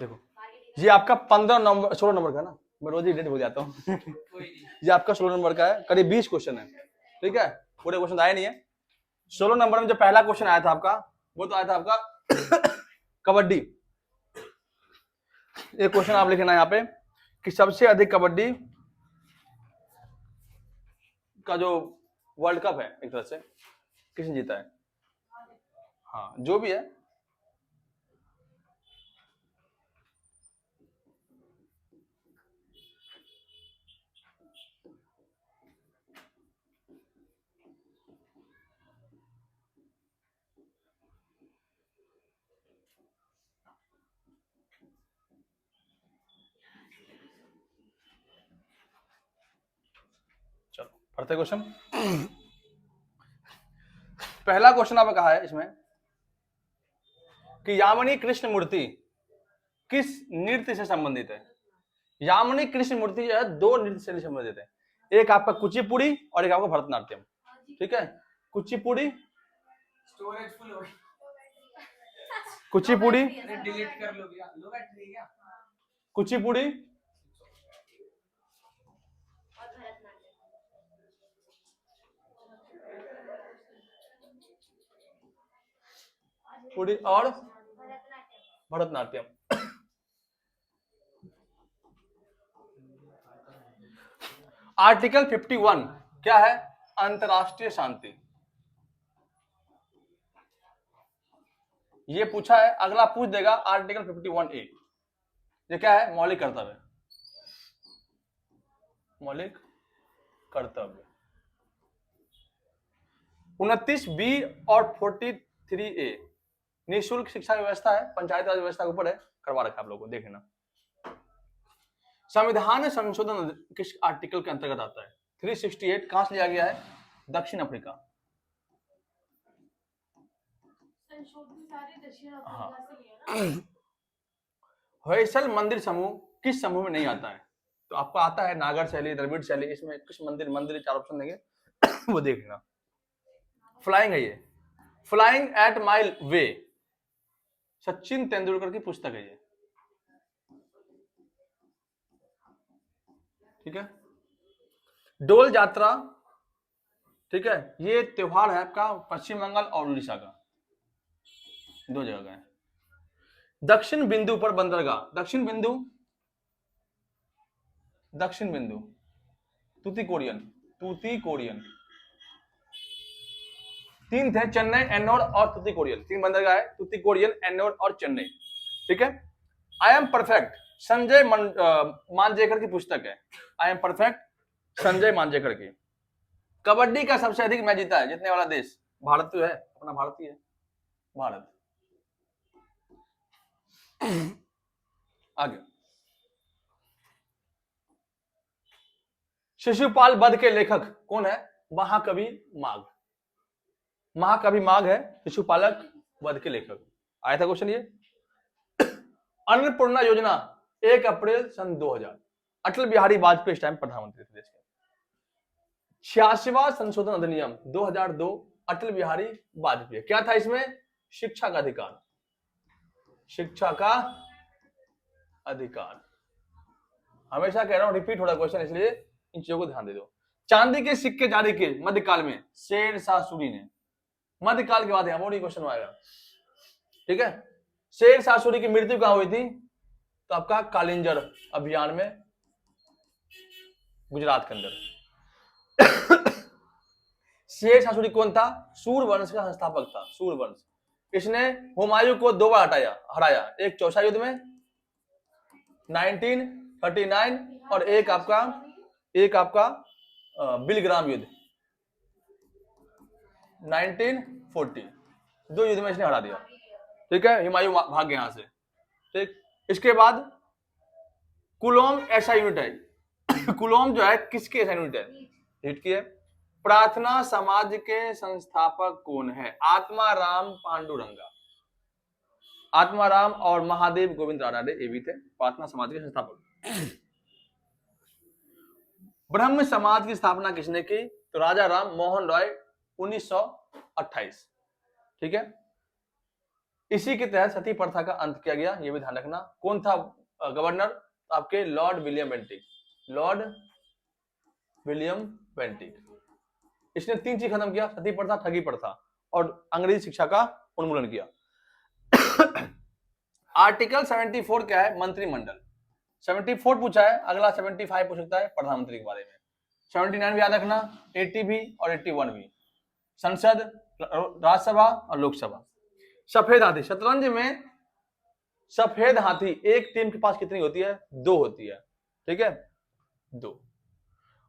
देखो ये आपका 15 नंबर 16 नंबर का ना, मैं रोज ही डेट भूल जाता हूँ। ये आपका 16 नंबर का है, करीब 20 क्वेश्चन है, ठीक है, पूरे क्वेश्चन आए नहीं है। 16 नंबर में जो पहला क्वेश्चन आया था आपका, वो तो आया था आपका कबड्डी। एक क्वेश्चन आप लिखना यहाँ पे कि सबसे अधिक कबड्डी का जो वर्ल्ड कप है एक तरह से किसने जीता है? हाँ जो भी है, चलो पढ़ते क्वेश्चन। पहला क्वेश्चन आपने कहा है इसमें कि यामिनी कृष्ण मूर्ति किस नृत्य से संबंधित है? यामिनी कृष्ण मूर्ति जो है दो नृत्य से संबंधित है, एक आपका कुचिपुड़ी और एक आपका भरतनाट्यम, ठीक है। कुचिपुड़ी स्टोरेज फुल हो गई, कुचिपुड़ी डिलीट कर लो भैया, लो बैटरी क्या? कुचिपुड़ी पुड़ी और भरतनाट्यम। आर्टिकल 51 क्या है? अंतरराष्ट्रीय शांति। ये पूछा है, अगला पूछ देगा आर्टिकल 51A, ये क्या है? मौलिक कर्तव्य। मौलिक कर्तव्य 29B और 43A निःशुल्क शिक्षा व्यवस्था है, पंचायत राज व्यवस्था के ऊपर है, करवा रखा है आप लोगों को, देखना। संविधान संशोधन किस आर्टिकल के अंतर्गत आता है? 368 कहां से लिया गया है? दक्षिण अफ्रीका। होयसल मंदिर समूह किस समूह में नहीं आता है? तो आपको आता है नागर शैली, द्रविड़ शैली, इसमें किस मंदिर चार ऑप्शन देंगे वो देखना। फ्लाइंग है ये, फ्लाइंग एट माई वे, सचिन तेंदुलकर की पुस्तक है ये, ठीक है। डोल यात्रा, ठीक है, ये त्योहार है आपका पश्चिम बंगाल और उड़ीसा का, दो जगह का है। दक्षिण बिंदु पर बंदरगाह, दक्षिण बिंदु तूतीकोरियन, तीन थे, चेन्नई, एन्नोर और तूतीकोरियन, तीन बंदरगाह है, तूतीकोरियन, एन्नोर और चेन्नई, ठीक है। I am perfect Sanjay Manjekar की पुस्तक है, I am perfect Sanjay Manjekar की। कबड्डी का सबसे अधिक मैच जीता है, जीतने वाला देश भारत तो है, अपना भारत ही है, भारत। आगे, शिशुपाल वध के लेखक कौन है? महाकवि माघ, महाकवि माघ है शिशुपालक वध के लेखक। आया था क्वेश्चन ये। अन्नपूर्णा योजना 1 अप्रैल सन 2000, अटल बिहारी वाजपेयी इस टाइम प्रधानमंत्री थे देश के। 86वां संशोधन अधिनियम 2002, अटल बिहारी वाजपेयी। क्या था इसमें? शिक्षा का अधिकार, शिक्षा का अधिकार। हमेशा कह रहा हूं, रिपीट हो रहा क्वेश्चन, इसलिए इन चीजों को ध्यान दे दो। चांदी के सिक्के जारी किए मध्यकाल में शेर शाह सूरी ने, मध्यकाल के बाद यहां वो क्वेश्चन आएगा, ठीक है। शेर शाह सूरी की मृत्यु कहां हुई थी? तो आपका कालिंजर अभियान में, गुजरात के अंदर। शेर शाह सूरी कौन था? सूरवंश का संस्थापक था, सूरवंश। इसने हुमायूं को 2 बार हराया, एक चौसा युद्ध में 1939 और एक आपका बिलग्राम युद्ध 1940, 2 युद्ध में इसने हरा दिया, ठीक है। हुमायूं भाग गया यहां से, ठीक। इसके बाद कुलोम ऐसा यूनिट है, कुलोम जो है किसके ऐसा यूनिट है? हिट की है। प्रार्थना समाज के संस्थापक कौन है? आत्माराम पांडुरंगा, आत्माराम और महादेव गोविंद रानडे ये भी थे प्रार्थना समाज के संस्थापक। ब्रह्म समाज की स्थापना किसने की? तो राजा राम मोहन रॉय 1928, ठीक है। इसी के तहत सती प्रथा का अंत किया गया, ये भी ध्यान रखना। कौन था गवर्नर? आपके Lord William Bentinck. Lord William Bentinck, इसने 3 चीज खत्म किया, सती प्रथा, ठगी प्रथा और अंग्रेजी शिक्षा का उन्मूलन किया। आर्टिकल 74 क्या है? मंत्रिमंडल। 74 पूछा है, अगला 75 पूछ सकता है प्रधानमंत्री के बारे में। 79 भी याद रखना, 80 भी और 81 भी। संसद, राज्यसभा और लोकसभा। सफेद हाथी, शतरंज में सफेद हाथी एक टीम के पास कितनी होती है? 2 होती है, ठीक है, 2।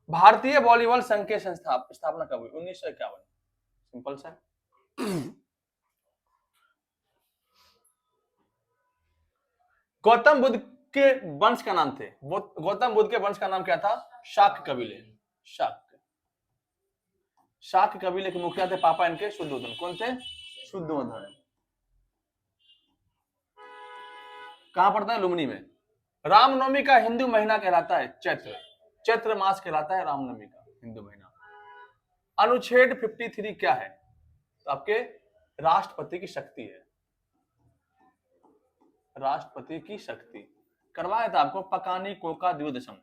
भारतीय वॉलीबॉल संघ के स्थापना कब हुई? 1951। सिंपल सा। गौतम बुद्ध के वंश का नाम थे, गौतम बुद्ध के वंश का नाम क्या था? शाक्य कबीले। शाक्य कबीले के मुखिया थे पापा इनके शुद्धोधन। कौन थे? शुद्धोधन। कहां पड़ता है? लुम्बिनी में। रामनवमी का हिंदू महीना कहलाता है चैत्र। चैत्र मास कहलाता है रामनवमी का हिंदू महीना। अनुच्छेद 53 क्या है? तो आपके राष्ट्रपति की शक्ति है। राष्ट्रपति की शक्ति करवाया था आपको पकानी कोका द्विदशम।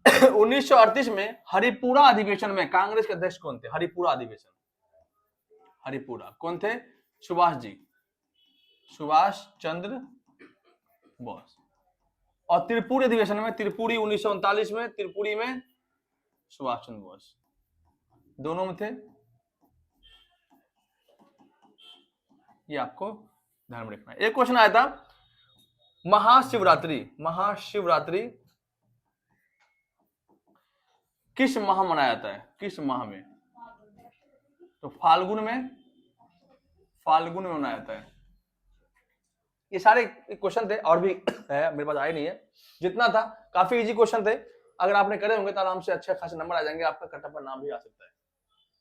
1938 में हरिपुरा अधिवेशन में कांग्रेस के अध्यक्ष कौन थे? हरिपुरा अधिवेशन, हरिपुरा कौन थे? सुभाष जी, सुभाष चंद्र बोस। और त्रिपुरी अधिवेशन में, त्रिपुरी 1939 में, त्रिपुरी में सुभाष चंद्र बोस, दोनों में थे। ये आपको ध्यान में रखना है। एक क्वेश्चन आया था, महाशिवरात्रि, महाशिवरात्रि किस माह मनाया जाता है? किस माह में? तो फाल्गुन में, फाल्गुन में मनाया जाता है। ये सारे क्वेश्चन थे, और भी है, मेरे पास आए नहीं है। जितना था काफी इजी क्वेश्चन थे, अगर आपने करे होंगे तो आराम से अच्छे खासे नंबर आ जाएंगे, आपका कटअप पर नाम भी आ सकता है।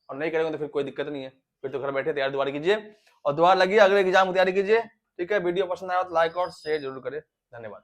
और नहीं करेंगे तो फिर कोई दिक्कत नहीं है, फिर तो घर बैठे तैयार दोबारा कीजिए और दोबारा लगिए, अगले एग्जाम की तैयारी कीजिए, ठीक है। वीडियो पसंद आया तो लाइक और शेयर जरूर करें। धन्यवाद।